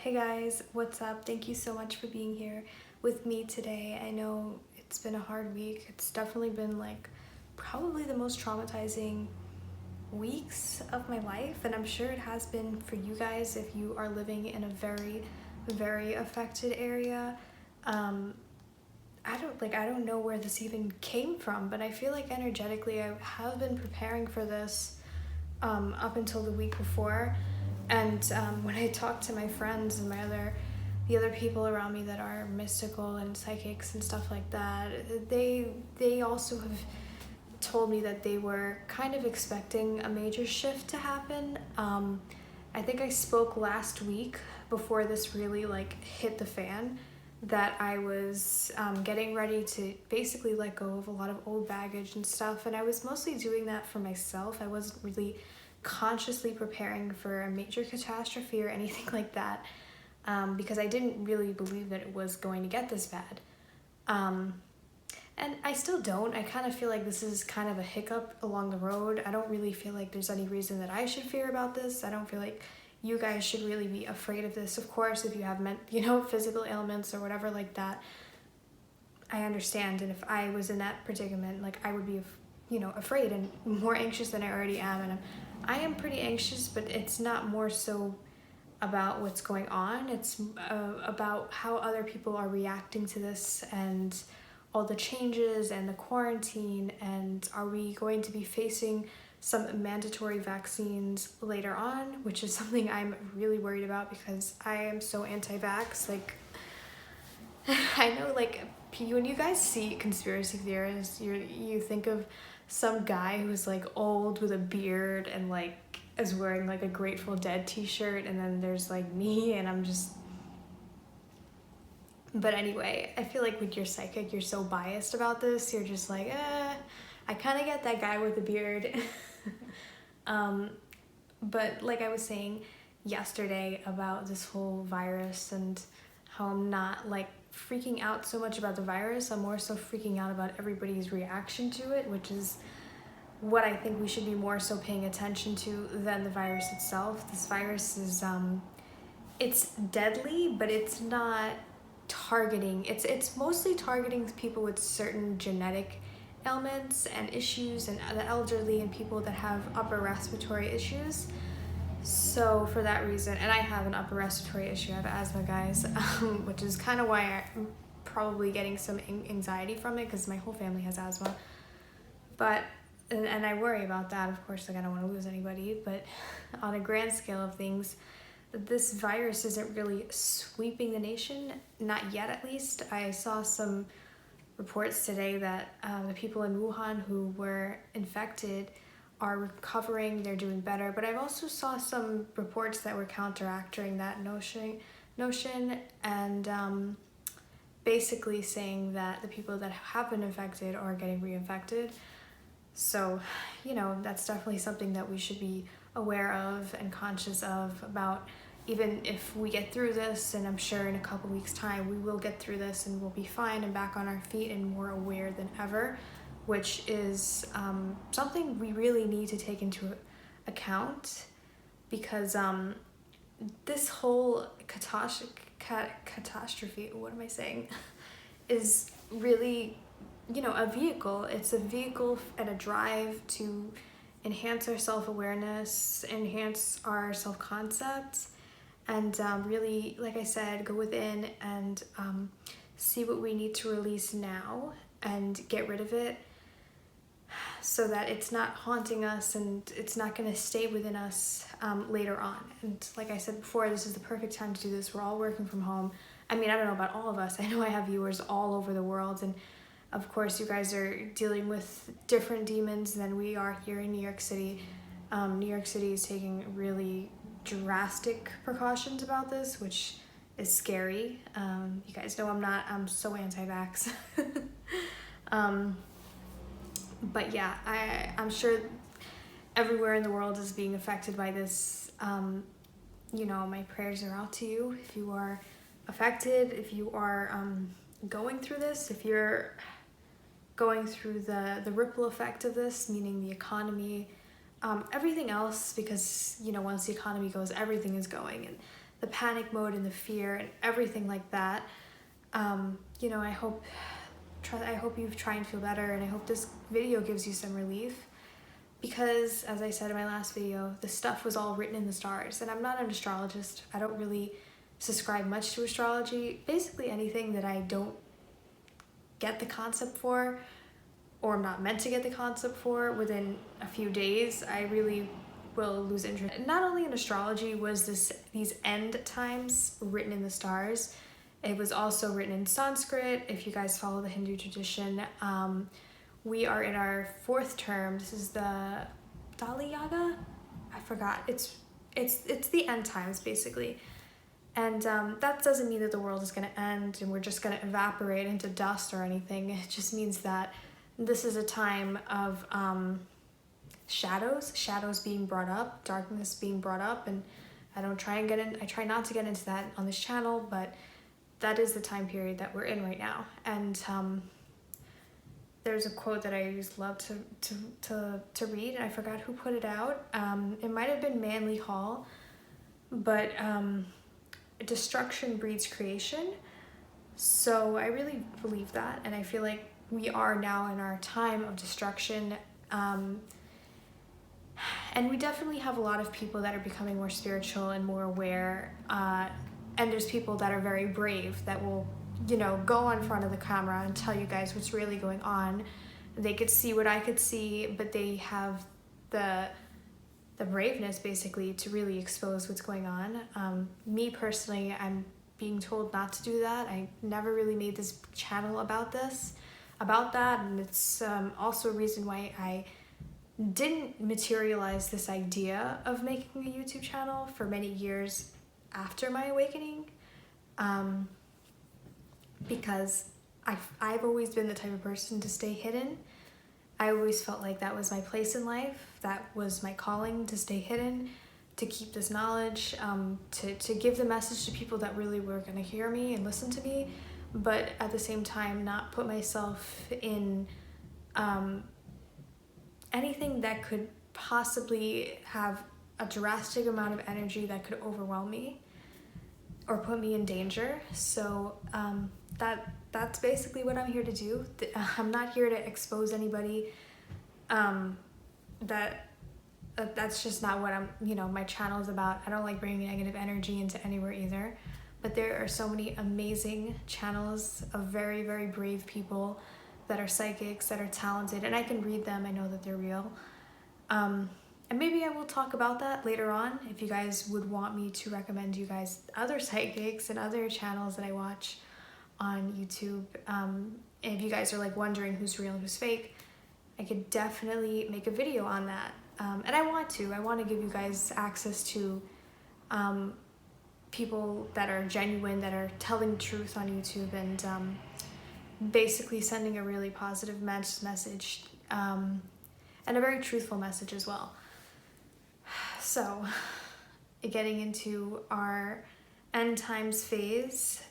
Hey guys, what's up? Thank you so much for being here with me today. I know it's been a hard week. It's definitely been probably the most traumatizing weeks of my life, and I'm sure it has been for you guys if you are living in a very, very affected area. I don't know where this even came from, but I feel like energetically I have been preparing for this up until the week before. And when I talk to my friends and the other people around me that are mystical and psychics and stuff like that, they also have told me that they were kind of expecting a major shift to happen. I think I spoke last week before this really hit the fan, that I was getting ready to basically let go of a lot of old baggage and stuff, and I was mostly doing that for myself. I wasn't really consciously preparing for a major catastrophe or anything like that, because I didn't really believe that it was going to get this bad. And I still don't. I kind of feel like this is kind of a hiccup along the road. I don't really feel like there's any reason that I should fear about this. I don't feel like you guys should really be afraid of this. Of course, if you have physical ailments or whatever like that, I understand. And if I was in that predicament, I would be afraid and more anxious than I already am. And I am pretty anxious, but it's not more so about what's going on. It's about how other people are reacting to this and all the changes and the quarantine, and are we going to be facing some mandatory vaccines later on, which is something I'm really worried about because I am so anti-vax. I know when you guys see conspiracy theorists, you think of some guy who's old with a beard and is wearing a Grateful Dead t-shirt, and then there's me, and I'm just... But anyway, I feel like when you're psychic, you're so biased about this. You're just I kind of get that guy with the beard. But like I was saying yesterday about this whole virus and how I'm not freaking out so much about the virus. I'm more so freaking out about everybody's reaction to it, which is what I think we should be more so paying attention to than the virus itself. This virus is, it's deadly, but it's not targeting. It's mostly targeting people with certain genetic ailments and issues, and the elderly and people that have upper respiratory issues. So for that reason, and I have an upper respiratory issue, I have asthma, guys, which is kind of why I'm probably getting some anxiety from it, because my whole family has asthma. But, and I worry about that, of course, I don't want to lose anybody, but on a grand scale of things, this virus isn't really sweeping the nation, not yet at least. I saw some reports today that the people in Wuhan who were infected are recovering, they're doing better, but I've also saw some reports that were counteracting that notion and basically saying that the people that have been infected are getting reinfected. So, that's definitely something that we should be aware of and conscious of, about even if we get through this, and I'm sure in a couple weeks time we will get through this and we'll be fine and back on our feet and more aware than ever, which is something we really need to take into account, because this whole catastrophe, what am I saying, is really, a vehicle. It's a vehicle and a drive to enhance our self-awareness, enhance our self-concept, and really, like I said, go within and see what we need to release now and get rid of it, so that it's not haunting us and it's not going to stay within us later on. And like I said before, this is the perfect time to do this. We're all working from home. I mean, I don't know about all of us. I know I have viewers all over the world, and of course you guys are dealing with different demons than we are here in New York City. New York City is taking really drastic precautions about this, which is scary. You guys know I'm so anti-vax. But yeah, I'm sure everywhere in the world is being affected by this. My prayers are out to you if you are affected, if you are going through this, if you're going through the ripple effect of this, meaning the economy, everything else, because once the economy goes, everything is going, and the the panic mode and the fear and everything like that. You know, I hope you try and feel better, and I hope this video gives you some relief, because as I said in my last video, the stuff was all written in the stars, and I'm not an astrologist. I don't really subscribe much to astrology. Basically anything that I don't get the concept for, or I'm not meant to get the concept for within a few days, I really will lose interest. Not only in astrology was these end times written in the stars, it was also written in Sanskrit. If you guys follow the Hindu tradition, we are in our 4th term. This is the Dali Yaga? I forgot. It's the end times, basically. And that doesn't mean that the world is going to end and we're just going to evaporate into dust or anything. It just means that this is a time of shadows being brought up, darkness being brought up, and I try not to get into that on this channel, but that is the time period that we're in right now. And there's a quote that I just love to read, and I forgot who put it out. It might have been Manly Hall, but destruction breeds creation. So I really believe that, and I feel like we are now in our time of destruction. And we definitely have a lot of people that are becoming more spiritual and more aware, and there's people that are very brave that will, you know, go in front of the camera and tell you guys what's really going on. They could see what I could see, but they have the braveness basically to really expose what's going on. Me personally, I'm being told not to do that. I never really made this channel about that, and it's also a reason why I didn't materialize this idea of making a YouTube channel for many years after my awakening, because I've always been the type of person to stay hidden. I always felt like that was my place in life, that was my calling, to stay hidden, to keep this knowledge, to give the message to people that really were going to hear me and listen to me, but at the same time not put myself in anything that could possibly have a drastic amount of energy that could overwhelm me or put me in danger. So that's basically what I'm here to do. I'm not here to expose anybody. That's just not what my channel is about. I don't like bringing negative energy into anywhere either. But there are so many amazing channels of very, very brave people that are psychics, that are talented, and I can read them. I know that they're real. And maybe I will talk about that later on if you guys would want me to recommend you guys other psychics and other channels that I watch on YouTube. And if you guys are like wondering who's real and who's fake, I could definitely make a video on that. And I want to give you guys access to people that are genuine, that are telling the truth on YouTube, and basically sending a really positive message, and a very truthful message as well. So, getting into our end times phase,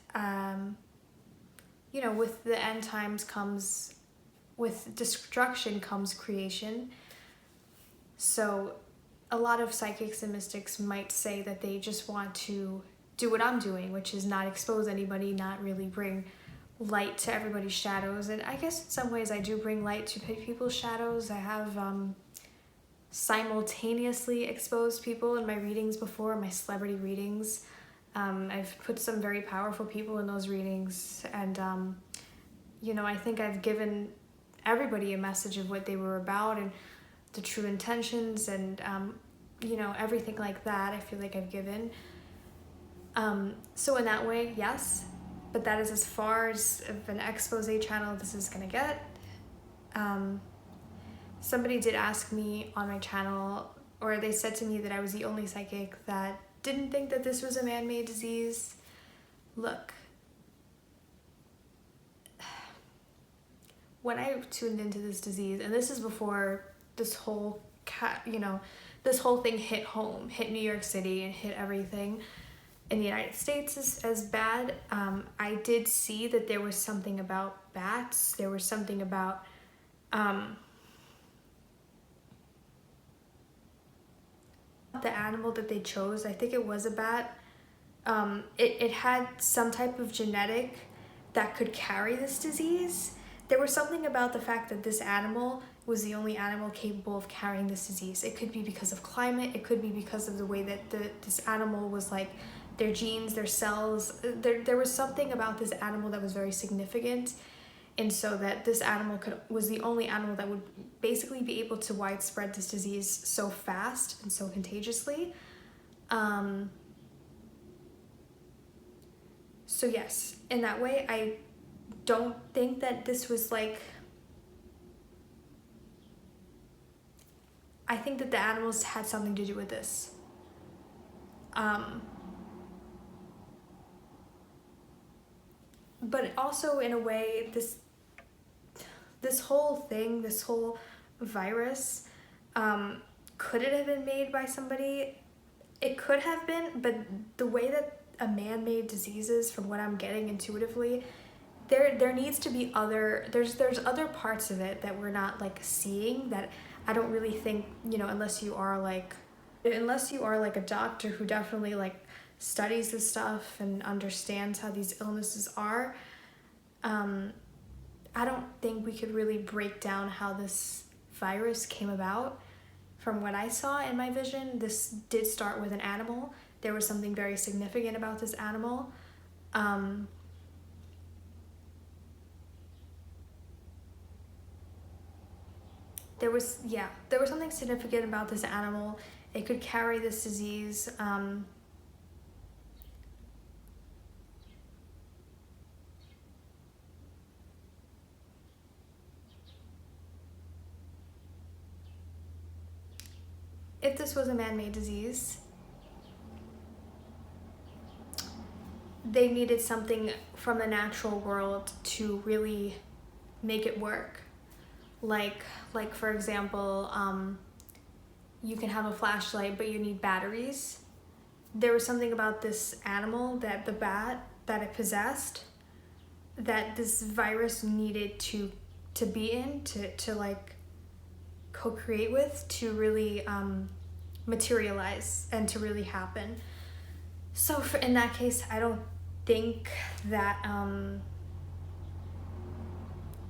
with the end times with destruction comes creation. So a lot of psychics and mystics might say that they just want to do what I'm doing, which is not expose anybody, not really bring light to everybody's shadows. And I guess in some ways I do bring light to people's shadows. I have simultaneously exposed people in my readings before, my celebrity readings. I've put some very powerful people in those readings, and I think I've given everybody a message of what they were about and the true intentions, and everything like that. I feel like I've given. So in that way, yes, but that is as far as of an expose channel this is gonna get. Somebody did ask me on my channel, or they said to me that I was the only psychic that didn't think that this was a man-made disease. Look, when I tuned into this disease, and this is before this whole this whole thing hit New York City and hit everything in the United States as bad, I did see that there was something about bats. There was something about the animal that they chose. I think it was a bat. it had some type of genetic that could carry this disease. There was something about the fact that this animal was the only animal capable of carrying this disease. It could be because of climate, it could be because of the way that this animal was like, their genes, their cells. There was something about this animal that was very significant, and so that this animal was the only animal that would basically be able to widespread this disease so fast and so contagiously. So yes, in that way, I don't think that this was like, I think that the animals had something to do with this. But also in a way, this whole thing, this whole virus, could it have been made by somebody? It could have been, but the way that a man-made disease is, from what I'm getting intuitively, there needs to be there's other parts of it that we're not like seeing, that I don't really think, you know, unless you are like a doctor who definitely like studies this stuff and understands how these illnesses are, I don't think we could really break down how this virus came about. From what I saw in my vision, this did start with an animal. There was something very significant about this animal. There was something significant about this animal. It could carry this disease. If this was a man-made disease, they needed something from the natural world to really make it work. Like for example, you can have a flashlight, but you need batteries. There was something about this animal, that the bat that it possessed, that this virus needed to be in, to like co-create with, to really materialize and to really happen. So in that case, I don't think that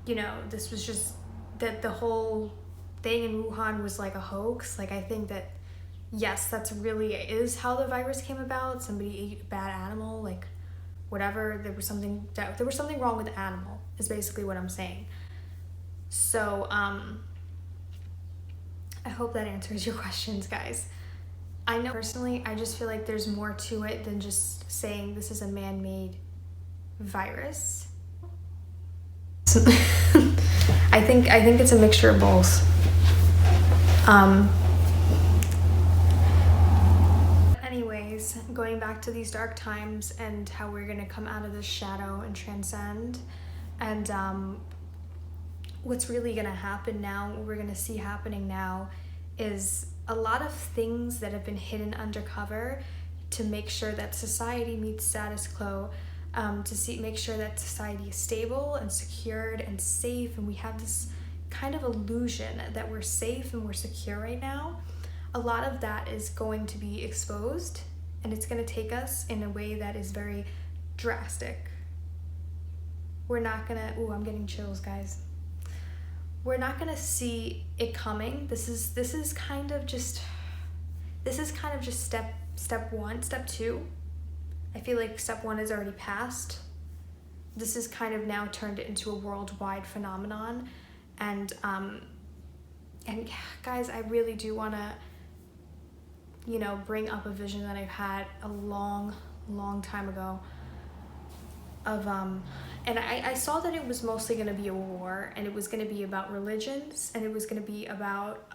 you know, this was just that the whole thing in Wuhan was like a hoax. Like, I think that yes, that's really is how the virus came about. Somebody ate a bad animal, like whatever. There was something wrong with the animal, is basically what I'm saying. So I hope that answers your questions, guys. I know personally, I just feel like there's more to it than just saying this is a man-made virus. I think it's a mixture of both. Anyways, going back to these dark times and how we're gonna come out of this shadow and transcend, and what's really gonna happen now, what we're gonna see happening now, is a lot of things that have been hidden undercover to make sure that society meets status quo, make sure that society is stable and secured and safe, and we have this kind of illusion that we're safe and we're secure right now. A lot of that is going to be exposed, and it's going to take us in a way that is very drastic. We're not gonna, I'm getting chills, guys. We're not gonna see it coming. This is kind of just step one. Step two, I feel like step one is already passed. This is kind of now turned into a worldwide phenomenon, and guys, I really do want to, you know, bring up a vision that I've had a long time ago of and I saw that it was mostly going to be a war, and it was going to be about religions, and it was going to be about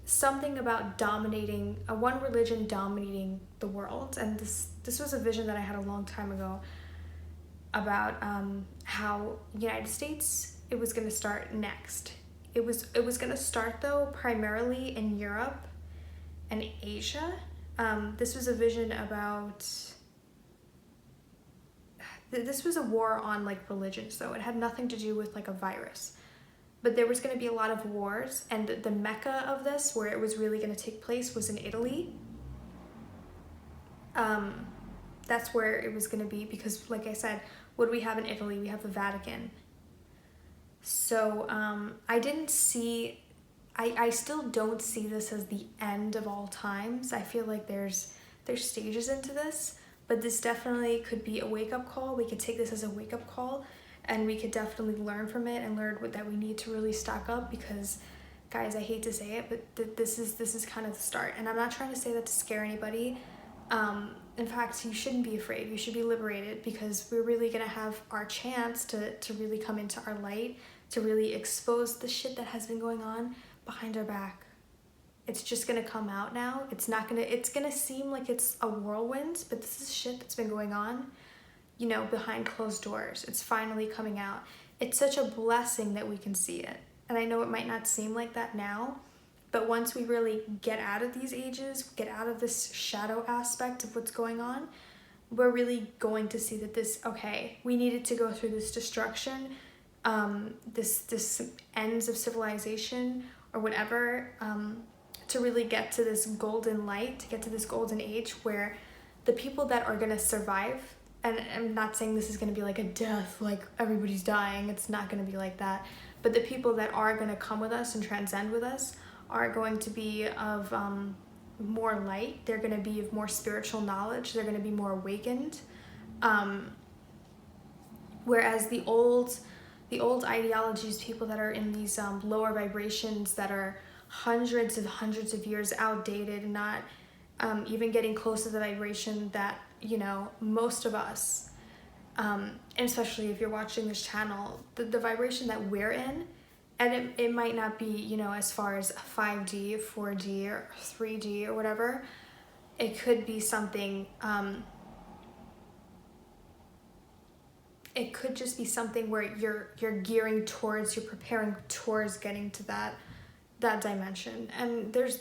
something about dominating, one religion dominating the world. And this was a vision that I had a long time ago about how the United States, it was going to start next. It was going to start, though, primarily in Europe and Asia. This was a vision about, this was a war on like religions, though. It had nothing to do with like a virus. But there was going to be a lot of wars, and the mecca of this, where it was really going to take place, was in Italy. That's where it was going to be, because like I said, what do we have in Italy? We have the Vatican. So I still don't see this as the end of all times. I feel like there's stages into this, but this definitely could be a wake-up call. We could take this as a wake-up call, and we could definitely learn from it and learn that we need to really stock up, because guys, I hate to say it, but this is kind of the start. And I'm not trying to say that to scare anybody. In fact, you shouldn't be afraid. You should be liberated, because we're really gonna have our chance to really come into our light, to really expose the shit that has been going on behind our back. It's just gonna come out now. It's gonna seem like it's a whirlwind, but this is shit that's been going on, behind closed doors. It's finally coming out. It's such a blessing that we can see it. And I know it might not seem like that now, but once we really get out of these ages, get out of this shadow aspect of what's going on, we're really going to see that we needed to go through this destruction, this ends of civilization or whatever, to really get to this golden light, to get to this golden age where the people that are going to survive, and I'm not saying this is going to be like a death, like everybody's dying, it's not going to be like that, but the people that are going to come with us and transcend with us are going to be of more light. They're going to be of more spiritual knowledge. They're going to be more awakened. Whereas the old ideologies, people that are in these lower vibrations that are hundreds of years outdated, and not even getting close to the vibration that, most of us, and especially if you're watching this channel, the vibration that we're in, and it might not be, as far as 5D, 4D, or 3D, or whatever. It could be something, it could just be something where you're gearing towards, you're preparing towards getting to that dimension. And there's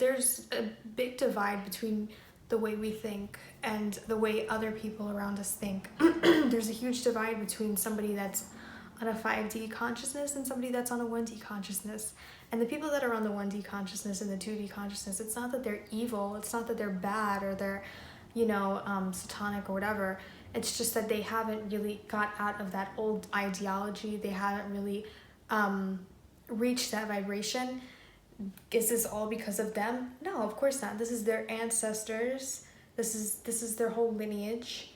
a big divide between the way we think and the way other people around us think. There's a huge divide between somebody that's on a 5D consciousness and somebody that's on a 1D consciousness. And the people that are on the 1D consciousness and the 2D consciousness, it's not that they're evil, it's not that they're bad or they're, satanic or whatever. It's just that they haven't really got out of that old ideology. They haven't really reached that vibration. Is this all because of them? No, of course not. This is their ancestors. This is their whole lineage.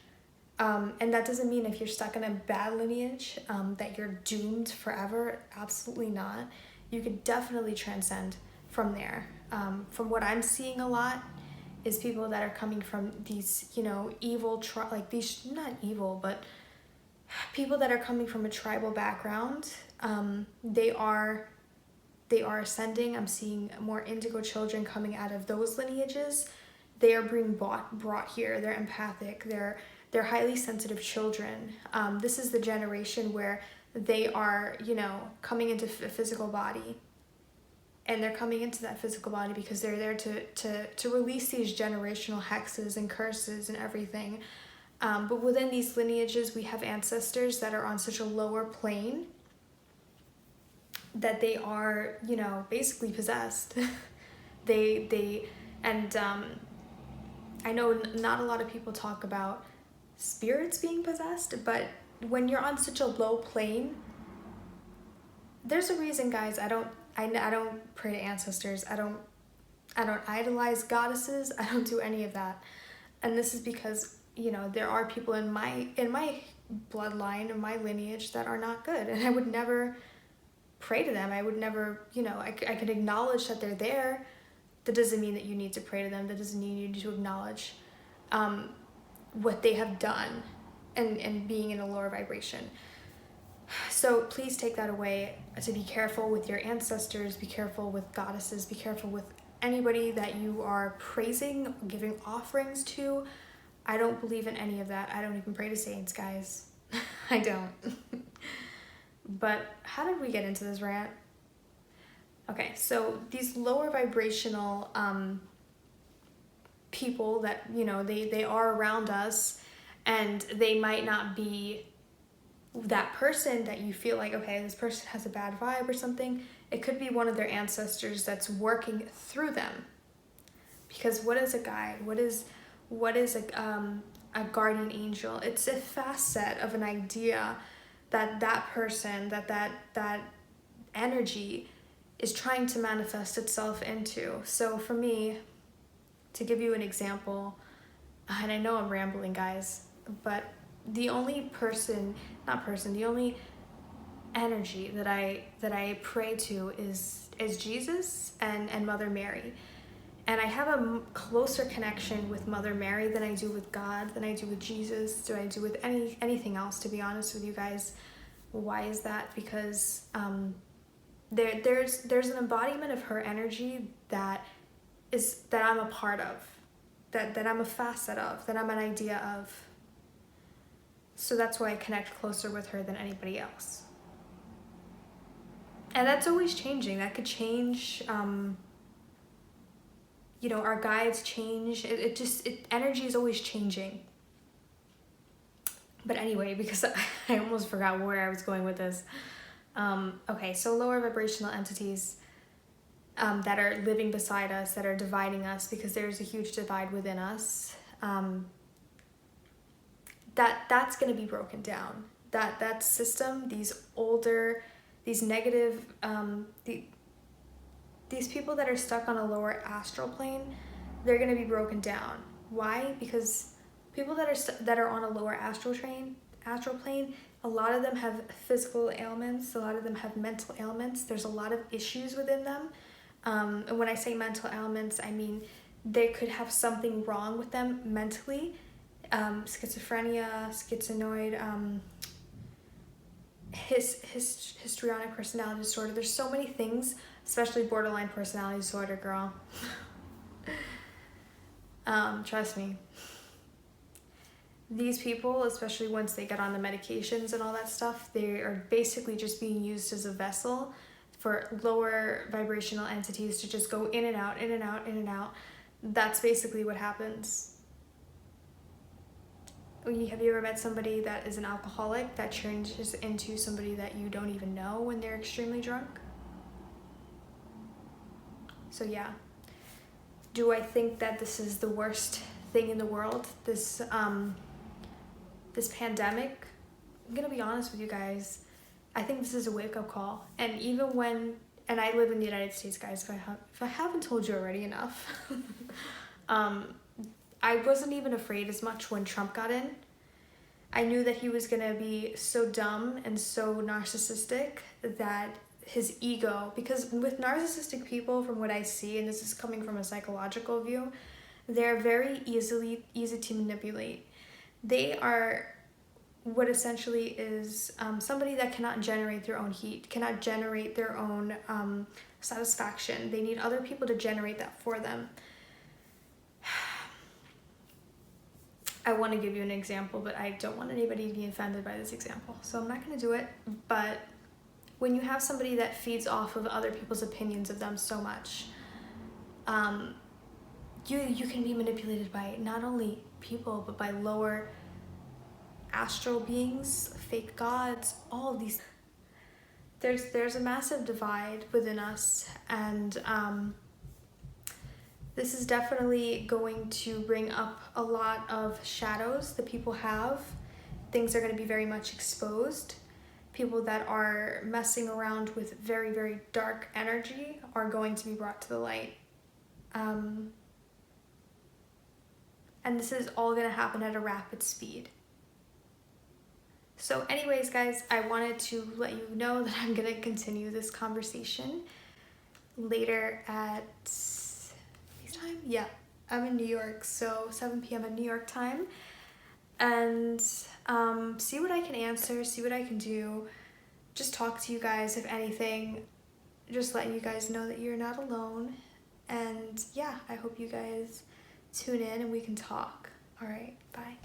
And that doesn't mean if you're stuck in a bad lineage that you're doomed forever. Absolutely not. You could definitely transcend from there. From what I'm seeing a lot is people that are coming from these, evil, not evil, but people that are coming from a tribal background. They are ascending. I'm seeing more indigo children coming out of those lineages. They are being brought here. They're empathic. They're highly sensitive children. This is the generation where they are, coming into a physical body. And they're coming into that physical body because they're there to release these generational hexes and curses and everything. But within these lineages, we have ancestors that are on such a lower plane that they are, basically possessed. I know not a lot of people talk about spirits being possessed, but when you're on such a low plane, there's a reason, guys. I don't pray to ancestors. I don't idolize goddesses. I don't do any of that. And this is because, there are people in my bloodline, in my lineage, that are not good, and I would never pray to them. I would never, I could acknowledge that they're there. That doesn't mean that you need to pray to them. That doesn't mean you need to acknowledge what they have done and being in a lower vibration. So please take that away, to be careful with your ancestors, be careful with goddesses, be careful with anybody that you are praising, giving offerings to. I don't believe in any of that. I don't even pray to saints, guys. I don't. But how did we get into this rant? Okay, so these lower vibrational people that, they are around us, and they might not be that person that you feel like, okay, this person has a bad vibe or something. It could be one of their ancestors that's working through them. Because what is a guide? What is a guardian angel. It's a facet of an idea that person, that energy is trying to manifest itself into. So for me, to give you an example, and I know I'm rambling, guys, but the only the only energy that I pray to is Jesus and Mother Mary. And I have a closer connection with Mother Mary than I do with God, than I do with Jesus, than I do with anything else, to be honest with you guys. Why is that? Because there's an embodiment of her energy that I'm a part of, that I'm a facet of, that I'm an idea of. So that's why I connect closer with her than anybody else. And that's always changing. That could change. Our guides change. Energy is always changing. But anyway, because I almost forgot where I was going with this. Okay, so lower vibrational entities that are living beside us, that are dividing us, because there's a huge divide within us. That's going to be broken down. That system, these negative, these people that are stuck on a lower astral plane, they're going to be broken down. Why? Because people that are on a lower astral plane, a lot of them have physical ailments, a lot of them have mental ailments. There's a lot of issues within them. And when I say mental ailments, I mean they could have something wrong with them mentally. Schizophrenia, schizoid, histrionic personality disorder. There's so many things, especially borderline personality disorder, girl. Trust me. These people, especially once they get on the medications and all that stuff, they are basically just being used as a vessel for lower vibrational entities to just go in and out, in and out, in and out. That's basically what happens. Have you ever met somebody that is an alcoholic that changes into somebody that you don't even know when they're extremely drunk? So yeah. Do I think that this is the worst thing in the world? This pandemic? I'm gonna be honest with you guys. I think this is a wake-up call. And I live in the United States, guys, if I haven't told you already enough. I wasn't even afraid as much when Trump got in. I knew that he was gonna be so dumb and so narcissistic that his ego, because with narcissistic people, from what I see, and this is coming from a psychological view, they're very easy to manipulate. They are what essentially is somebody that cannot generate their own heat, cannot generate their own satisfaction. They need other people to generate that for them. I want to give you an example, but I don't want anybody to be offended by this example, so I'm not going to do it. But when you have somebody that feeds off of other people's opinions of them so much, you can be manipulated by not only people, but by lower astral beings, fake gods, all of these. There's a massive divide within us, and this is definitely going to bring up a lot of shadows that people have. Things are going to be very much exposed. People that are messing around with very, very dark energy are going to be brought to the light. And this is all going to happen at a rapid speed. So anyways, guys, I wanted to let you know that I'm going to continue this conversation later at time? Yeah, I'm in New York, so 7 p.m. in New York time. And see what I can answer, see what I can do. Just talk to you guys, if anything. Just letting you guys know that you're not alone. And yeah, I hope you guys tune in and we can talk. All right, bye.